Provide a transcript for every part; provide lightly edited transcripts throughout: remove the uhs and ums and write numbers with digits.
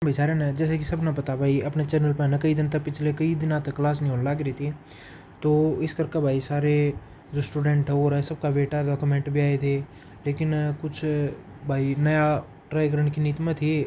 बेचारे ने जैसे कि सबने पता भाई अपने चैनल पर ना कई दिन तक पिछले कई दिनों तक क्लास नहीं होने लग रही थी, तो इस करके भाई सारे जो स्टूडेंट है वो रहे सबका वेट आ रहा, कमेंट भी आए थे। लेकिन कुछ भाई नया ट्राई करने की नीति में थी,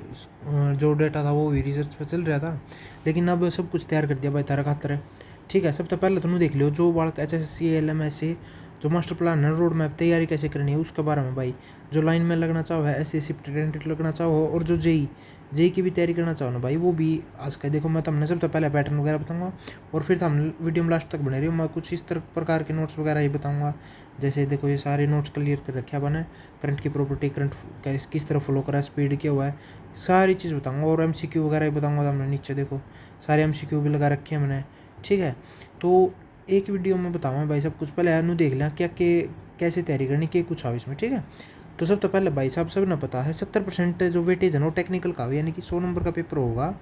जो डेटा था वो भी रिसर्च पर चल रहा था, लेकिन अब सब कुछ तैयार कर दिया भाई तारा खातर है। ठीक है, सबसे पहले तुम देख लियो जो बालक HSC LMS से जो मास्टर प्लान है, रोड मैप तैयारी कैसे करनी है उसके बारे में भाई। जो लाइन में लगना चाहो है, SSC टेंटेड लगना चाहो, और जो जेई की भी तैयारी करना चाहो ना भाई, वो भी आज का देखो मैं तुमने सबसे पहले पैटर्न वगैरह बताऊंगा, और फिर हम वीडियो में लास्ट तक बने रही हूँ। मैं कुछ इस तरह प्रकार के नोट्स वगैरह ही बताऊंगा। जैसे देखो ये सारे नोट्स क्लियर कर रखे बने, करंट की प्रॉपर्टी, करंट किस तरह फॉलो करा है, स्पीड क्या हुआ है, सारी चीज़ बताऊँगा। और MCQ वगैरह ही बताऊँगा। तुमने नीचे देखो सारे MCQ भी लगा रखे हैं मैंने। ठीक है, तो एक वीडियो में बताऊँगा भाई सब कुछ। पहले यार देख लें क्या कैसे तैयारी करनी, क्या कुछ आओ इसमें। ठीक है, तो सबसे पहले भाई साहब सब ना पता है 70% जो वेटेज है ना वो टेक्निकल का, यानी कि 100 नंबर का पेपर होगा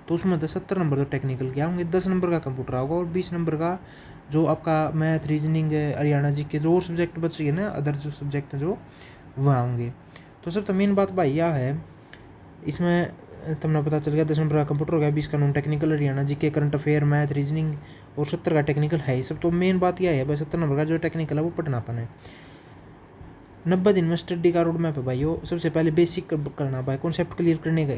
तो उसमें 70 नंबर तो टेक्निकल के होंगे, 10 नंबर का कंप्यूटर होगा, और 20 नंबर का जो आपका मैथ, रीजनिंग, हरियाणा जी के जो और सब्जेक्ट बच गए ना, अदर जो सब्जेक्ट हैं जो वह होंगे। तो सब तो मेन बात भाई यह है, इसमें तुमने पता चल गया 10 नंबर का कंप्यूटर हो गया, 20 का नॉन टेक्निकल, हरियाणा जी के, करंट अफेयर, मैथ, रीजनिंग, और 70 का टेक्निकल है। सब तो मेन बात यह है भाई 70 नंबर का जो टेक्निकल है वो पढ़ना अपन है। 90 दिन में स्टडी का रोड मैप है भाई। वो सबसे पहले बेसिक करना भाई, कॉन्सेप्ट क्लियर करने का,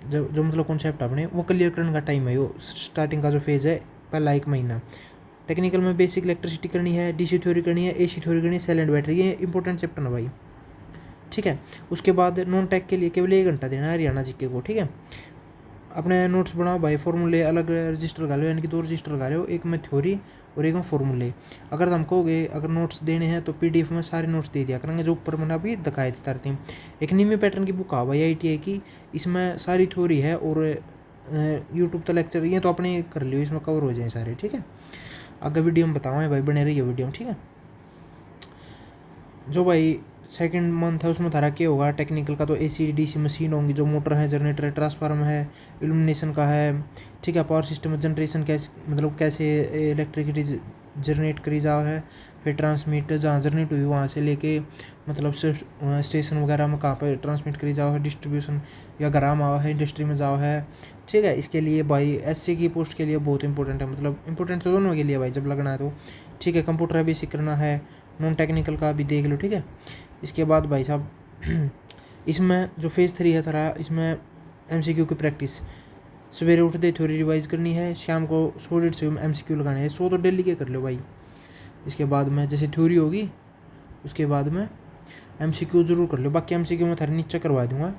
जो मतलब कॉन्सेप्ट अपने वो क्लियर करने का टाइम है। वो स्टार्टिंग का जो फेज़ है पहला 1 महीना। टेक्निकल में बेसिक इलेक्ट्रिसिटी करनी है, DC थ्योरी करनी है, AC थ्योरी करनी है, साइलेंट बैटरी, ये इंपॉर्टेंट चैप्टर है भाई। ठीक है, उसके बाद नॉन टेक के लिए केवल 1 घंटा देना है हरियाणा जीके को। ठीक है, अपने नोट्स बनाओ भाई, फॉर्मूले अलग रजिस्टर लगा लो, यानी कि 2 रजिस्टर लगा लो, एक में थ्योरी और एक में फॉर्मूले। अगर तुम कहोगे अगर नोट्स देने हैं तो PDF में सारे नोट्स दे दिया करेंगे, जो ऊपर मैंने अभी दिखाए थे तरतीब। एक निमी पैटर्न की बुक आ भाई ITI की, इसमें सारी थ्योरी है, और यूट्यूब तो लेक्चर ये तो अपने कर लियो, इसमें कवर हो जाए सारे। ठीक है, आगे वीडियो में बताऊँ भाई, बने रहिए वीडियो में। ठीक है, जो भाई सेकंड मंथ है उसमें थारा क्या होगा, टेक्निकल का तो AC DC मशीन होंगी, जो मोटर है, जनरेटर है, ट्रांसफार्मर है, इल्यूमिनेशन का है। ठीक है, पावर सिस्टम जनरेशन कैसे, मतलब कैसे इलेक्ट्रिसिटी जनरेट करी जाओ है, फिर ट्रांसमिट जहाँ जनरेट हुई वहाँ से लेके मतलब स्टेशन वगैरह में कहाँ पर ट्रांसमिट करी जाओ है, डिस्ट्रीब्यूशन या ग्राम आओ है, इंडस्ट्री में जाओ है। ठीक है, इसके लिए भाई SC की पोस्ट के लिए बहुत इंपॉर्टेंट है, मतलब इंपॉर्टेंट तो दोनों के लिए भाई जब लगना है तो। ठीक है, कंप्यूटर बेसिक करना है, नॉन टेक्निकल का भी देख लो। ठीक है, इसके बाद भाई साहब इसमें जो फेज़ 3 है थारा, इसमें MCQ की प्रैक्टिस, सवेरे उठते थ्योरी रिवाइज करनी है, शाम को 100 से MCQ लगाने हैं, 100 तो डेली के कर लो भाई। इसके बाद में जैसे थ्योरी होगी उसके बाद में MCQ जरूर कर लो, बाकी MCQ में थारे नीचे करवा दूंगा।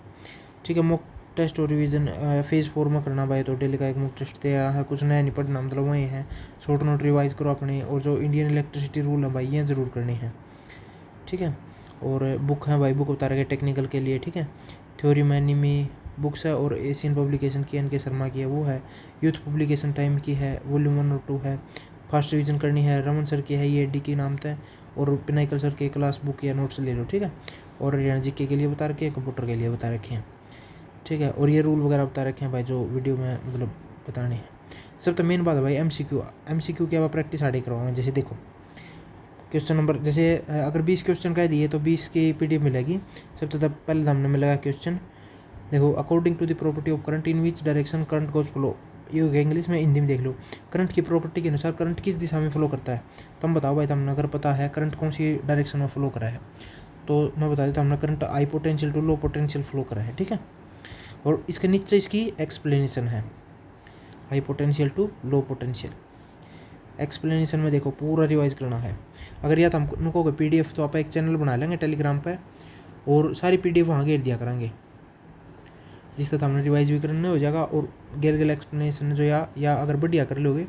ठीक है, मॉक टेस्ट और रिवीजन फेज़ 4 में करना भाई, तो डेली का एक मॉक टेस्ट तैयार है, कुछ नया नहीं पढ़ना, मतलब वही है, शॉर्ट नोट रिवाइज करो अपने, और जो इंडियन इलेक्ट्रिसिटी रूल है भाई ये ज़रूर करनी है। ठीक है, और बुक है भाई, बुक बता रखे टेक्निकल के लिए। ठीक है, थ्योरी में निमी बुक्स है, और एशियन पब्लिकेशन की NK शर्मा की है वो है, यूथ पब्लिकेशन टाइम की है, वॉल्यूम 1 और 2 है, फास्ट रिवीजन करनी है, रमन सर की है, ये ED की नाम था, और पिनाइकल सर के क्लास बुक या नोट्स ले लो। ठीक है, और हरियाणा GK के लिए बता रखे हैं, कंप्यूटर के लिए बता रखे हैं। ठीक है, और ये रूल वगैरह बता रखे हैं भाई जो वीडियो में मतलब बताने हैं। सब तो मेन बात है भाई MCQ की अब प्रैक्टिस आड़े करवाऊँगा। जैसे देखो क्वेश्चन नंबर, जैसे अगर 20 क्वेश्चन कह दिए तो 20 की PDF मिलेगी। सबसे तब पहले हमने मिलेगा क्वेश्चन, देखो according to the property of current in which direction current goes flow, ये हो गया इंग्लिश में। हिंदी में देख लो, करंट की प्रॉपर्टी के अनुसार करंट किस दिशा में फ्लो करता है। तुम बताओ भाई, तुमने अगर पता है करंट कौन सी डायरेक्शन में फ्लो करा है, तो मैं बता देता हूँ, हमने current high potential to low potential flow करा है। ठीक है, और इसके नीचे इसकी एक्सप्लेनेशन है, high potential to low potential. Explanation में देखो पूरा रिवाइज करना है। अगर या तो हम कहोगे PDF, तो आप एक चैनल बना लेंगे टेलीग्राम पे, और सारी PDF वहाँ घेर दिया करेंगे, जिस तरह हमने रिवाइज भी करना हो जाएगा, और गेल एक्सप्लेनेशन जो या अगर बढ़िया कर लोगे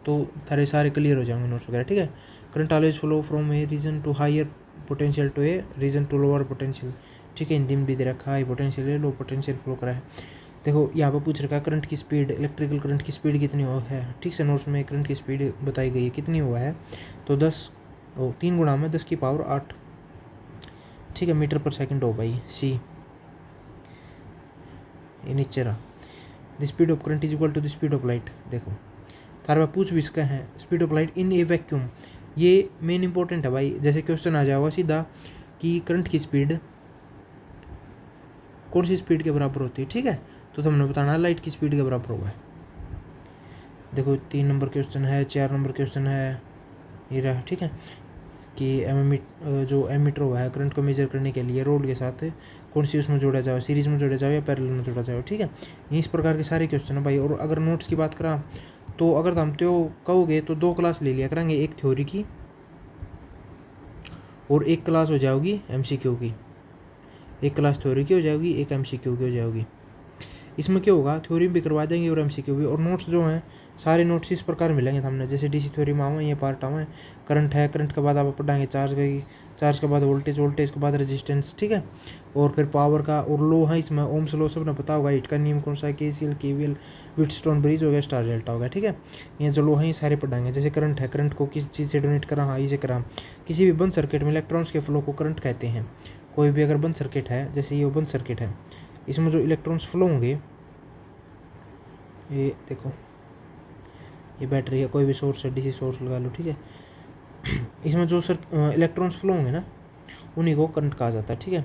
तो थारे सारे क्लियर हो जाएंगे नोट्स वगैरह। ठीक है, current always flow from a region to higher potential to a region to lower potential. ठीक है, हिंदी में भी दे रखा है, हाई पोटेंशियल है, लो पोटेंशियल फ्लो करा है। देखो यहाँ पर पूछ रखा है करंट की स्पीड, इलेक्ट्रिकल करंट की स्पीड कितनी हो है। ठीक से नोट्स में करंट की स्पीड बताई गई है कितनी हुआ है, तो 3 गुणा में 10 की पावर 8। ठीक है, मीटर पर सेकंड हो भाई C, ये नीचे रहा। The speed of current is equal to the speed of light. देखो थारे पास पूछ भी इसका है, speed of light in a vacuum, ये मेन इंपॉर्टेंट है भाई। जैसे क्वेश्चन आ जाएगा सीधा कि करंट की स्पीड कौन सी स्पीड के बराबर होती है। ठीक है, तो हमने बताना है लाइट की स्पीड के बराबर होगा। देखो 3 नंबर क्वेश्चन है, 4 नंबर क्वेश्चन है ये रहा, ठीक है, कि जो एमीटर हुआ है करंट को मेजर करने के लिए रोड के साथ कौन सी उसमें जोड़ा जाए, सीरीज में जोड़ा जाए या पैरेलल में जोड़ा जाए, ठीक है। इस प्रकार के सारे क्वेश्चन है भाई। और अगर नोट्स की बात करा तो अगर हम तो कहोगे तो 2 क्लास ले लिया करेंगे, एक थ्योरी की और एक क्लास हो जाएगी एमसीक्यू की। एक क्लास थ्योरी की हो जाएगी, एक एमसीक्यू की हो जाएगी। इसमें क्या होगा, थ्योरी भी करवा देंगे और एमसीक्यू भी। और नोट्स जो हैं सारे नोट्स इस प्रकार मिलेंगे हमने, जैसे डीसी थ्योरी में आवा ये पार्ट आवा है, करंट है, करंट के बाद आप पढ़ाएंगे चार्ज का, चार्ज के बाद वोल्टेज, वोल्टेज के बाद रेजिस्टेंस, ठीक है, और फिर पावर का। और लो है इसमें ओम्स लो सब ने पता होगा, हिट का नियम कौन सा है, केसीएल, केवीएल, व्हीटस्टोन ब्रिज हो गया, स्टार डेल्टा हो गया, ठीक है। ये जो लो है ये सारे पढ़ाएंगे। जैसे करंट है, करंट को किस चीज़ से डोनेट करा, हाँ इसे करा। किसी भी बंद सर्किट में इलेक्ट्रॉन्स के फ्लो को करंट कहते हैं। कोई भी अगर बंद सर्किट है, जैसे ये बंद सर्किट है, इसमें जो इलेक्ट्रॉन्स फ्लो होंगे, ये देखो ये बैटरी है, कोई भी सोर्स है, डीसी सोर्स लगा लो, ठीक है। इसमें जो इलेक्ट्रॉन्स फ्लो होंगे ना, उन्हीं को करंट कहा जाता है, ठीक है।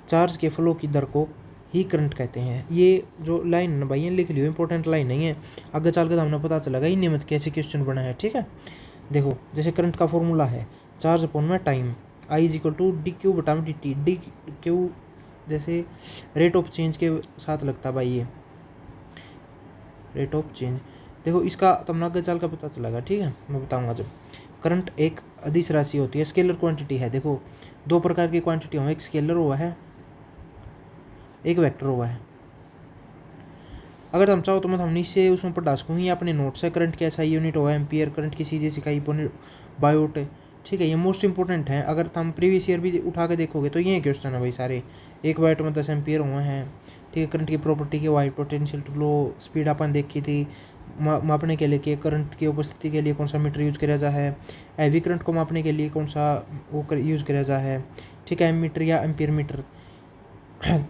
चार्ज के फ्लो की दर को ही करंट कहते हैं। ये जो लाइन है ना भाई, ये लिख लियो, इंपॉर्टेंट लाइन नहीं है, आगे चल के हमने पता चलेगा इन्हीं में कैसे क्वेश्चन बना है, ठीक है। देखो जैसे करंट का फॉर्मूला है चार्ज अपॉन में time, I is equal to D Q बटा में डी टी। डी क्यू जैसे रेट ऑफ चेंज के साथ लगता है भाई, ये रेट ऑफ चेंज। देखो इसका तुमने आगे चल का पता चलेगा, ठीक है, मैं बताऊंगा जब। करंट एक अदिश राशि होती है, स्केलर क्वांटिटी है। देखो 2 प्रकार की क्वांटिटी हो, एक स्केलर हुआ है, एक वेक्टर हुआ है। अगर तुम चाहो तो मैं हमने इससे उसमें पढ़ा सकूँगी अपने नोट से। करंट की एसआई यूनिट हुआ एम्पियर, करंट की सीधे सिखाई बायोट, ठीक है। ये मोस्ट इंपॉर्टेंट है, अगर तुम प्रीवियस ईयर भी उठा के देखोगे तो ये क्वेश्चन है भाई सारे। एक वाइट में 10 एम्पियर हुए हैं, ठीक है। करंट की प्रॉपर्टी के वाइट पोटेंशियल टू लो स्पीड अपन देखी थी, मापने के लिए कि करंट की उपस्थिति के लिए कौन सा मीटर यूज़ किया जा है, हैवी करंट को मापने के लिए कौन सा वो यूज़ किया जा है, ठीक है, एमीटर या एम्पियर मीटर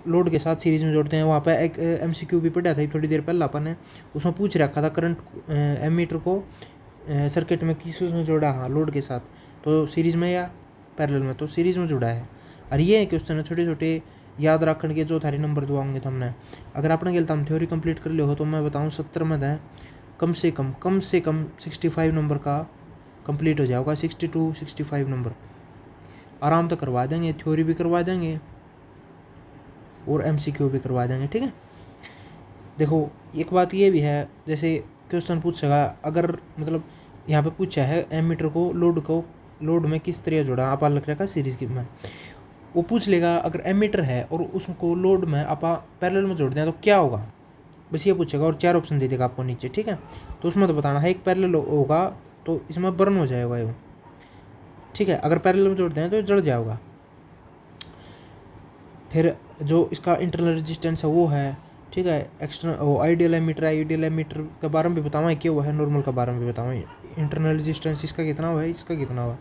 लोड के साथ सीरीज में जोड़ते हैं। वहाँ पे एक एमसीक्यू भी पढ़ा था थोड़ी देर पहले अपन ने, उसमें पूछ रखा था करंट एमीटर को सर्किट में किस उसमें जोड़ा, हाँ लोड के साथ, तो सीरीज में या पैरेलल में, तो सीरीज में जुड़ा है। और ये क्वेश्चन है छोटे छोटे याद रखने के, जो थारे नंबर दुआओगे हमने। अगर आपने गलत हम थ्योरी कंप्लीट कर लियो हो तो मैं बताऊँ 70 में है कम से कम 65 नंबर का कंप्लीट हो जाएगा, 62 65 नंबर आराम से करवा देंगे। थ्योरी भी करवा देंगे और एमसीक्यू भी करवा देंगे, ठीक है। देखो एक बात ये भी है, जैसे क्वेश्चन पूछेगा, अगर मतलब यहाँ पे पूछा है एमीटर को लोड में किस तरह जोड़ा, आप लग रखा सीरीज की में, वो पूछ लेगा अगर एमीटर है और उसको लोड में आप पैरेलल में जोड़ दें तो क्या होगा, बस ये पूछेगा। और 4 ऑप्शन दे देगा आपको नीचे, ठीक है। तो उसमें तो बताना है, एक पैरेलल होगा तो इसमें बर्न हो जाएगा ये, ठीक है। अगर पैरेलल में जोड़ दें तो जल जाएगा। फिर जो इसका इंटरनल रेजिस्टेंस है वो है, ठीक है। एक्सटर्नल आइडियल एमीटर के बारे में भी बताऊँ क्या हुआ है, नॉर्मल के बारे में भी बताऊँ, इंटरनल रेजिस्टेंस इसका कितना हुआ है, इसका कितना हुआ,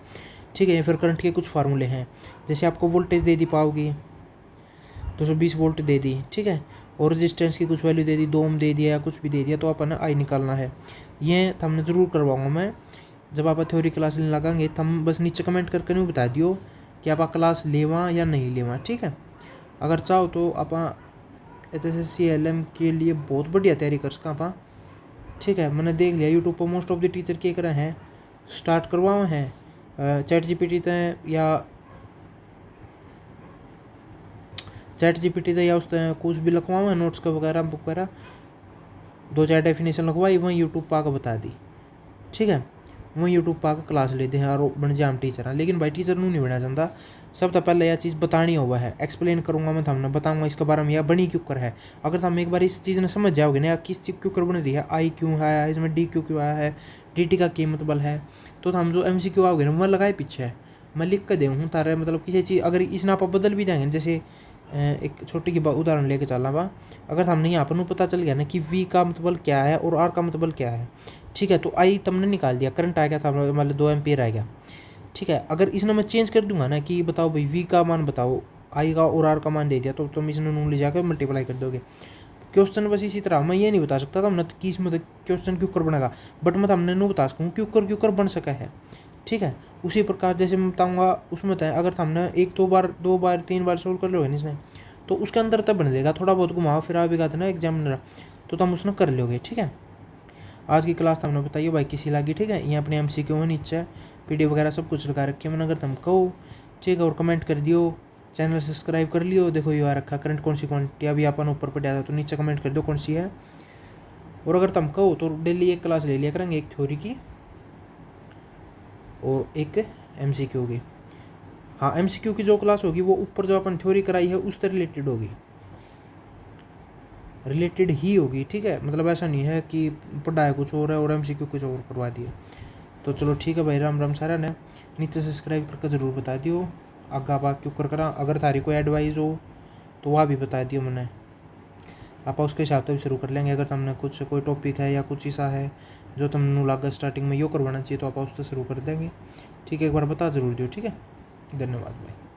ठीक है। फिर करंट के कुछ फार्मूले हैं, जैसे आपको वोल्टेज दे दी पाओगी 220 वोल्ट दे दी, ठीक है, और रेजिस्टेंस की कुछ वैल्यू दे दी, 2 ओम दे दिया या कुछ भी दे दिया, तो अपन आई निकालना है। ये हमने ज़रूर करवाऊँगा मैं, जब आप थ्योरी क्लास लेने लगाएंगे तो हम बस नीचे कमेंट करके नहीं बता दियो कि आप क्लास लेवा या नहीं लेवा, ठीक है। अगर चाहो तो आप SSC-LM के लिए बहुत बढ़िया तैयारी कर सका आप, ठीक है। मैंने देख लिया यूट्यूब पर मोस्ट ऑफ द टीचर क्या करे हैं, स्टार्ट करवाए हैं चैट जीपीटी थे या उस कुछ भी लिखवाओ है नोट्स का वगैरह 2-4 डेफिनेशन लिखवाई, वहीं यूट्यूब पा के बता दी, ठीक है। वहीं यूट्यूब पा के क्लास लेते हैं और बन जाए हम टीचर हैं। लेकिन भाई टीचर नहीं बनना चाहता, सब तो पहले यह चीज़ बतानी हुआ है, एक्सप्लेन करूँगा मैं हमने, बताऊँगा इसके बारे में, यह बनी क्यों कर है। अगर तुम एक बार इस चीज़ ने समझ जाओगे ना, किस चीज़ क्यों कर बन रही है, आई क्यों है इसमें, डी क्यों आया है, डी का कीमत बल है, तो हम जो MCQ आओगे ना वह लगाए पीछे है, मैं लिख के दूँ तारे, मतलब किसी चीज़ अगर इस ना आप बदल भी देंगे, जैसे एक छोटी की उदाहरण लेके चलना बा, अगर हमने यहाँ पर पता चल गया ना कि V का मतलब क्या है और R का मतलब क्या है, ठीक है, तो आई तुमने निकाल दिया, करंट आ गया था मतलब 2 एम्पियर आ गया, ठीक है। अगर इसने मैं चेंज कर दूंगा ना कि बताओ भाई V का मान बताओ, आई का और R का मान दे दिया, तो तुम इसने नून ले जाकर मल्टीप्लाई कर दोगे। क्वेश्चन बस इसी तरह, मैं ये नहीं बता सकता था हमने तो कि इसमें क्वेश्चन क्यों कर बनेगा, बट मैं हमने नहीं बता सकूँ क्यों कर बन सका है, ठीक है। उसी प्रकार जैसे मैं बताऊँगा उसमें बताएं, अगर हमने 1-2 बार 3 बार सोल्व कर लो है इसने, तो उसके अंदर तब बन देगा, थोड़ा बहुत घुमाओ फिरा भी गाते ना एग्जामिनर, तो तुम उसने कर लोगे। ठीक है, आज की क्लास तुमने बताइए भाई किसी लगी। ठीक है, ये अपने MCQ है नीचे, PD वगैरह सब कुछ लगा रखी है मैंने, अगर तुम कहो ठीक है, और कमेंट कर दियो, चैनल सब्सक्राइब कर लियो। देखो ये आ रखा करंट कौन सी क्वांटिटी, अभी अपन ऊपर पर जाता तो नीचे कमेंट कर दो कौन सी है। और अगर तुम कहो तो डेली एक क्लास ले लिया करेंगे, एक थ्योरी की और एक MCQ की। हाँ, MCQ की जो क्लास होगी वो ऊपर जो अपन थ्योरी कराई है उससे रिलेटेड होगी, रिलेटेड ही होगी। ठीक है, मतलब ऐसा नहीं है कि पढ़ाया कुछ और है और MCQ कुछ और करवा दिया। तो चलो ठीक है भाई, राम राम सारा ने, नीचे सब्सक्राइब करके ज़रूर बता दियो आगा बाग क्यों कर करा। अगर थारी कोई एडवाइस हो तो वह भी बता दियो मैंने, आप उसके हिसाब से भी शुरू कर लेंगे। अगर तुमने कुछ कोई टॉपिक है या कुछ ऐसा है जो तुमने लगा स्टार्टिंग में यो करवाना चाहिए तो आप उससे शुरू कर देंगे। ठीक है, एक बार बता ज़रूर दियो। ठीक है, धन्यवाद भाई।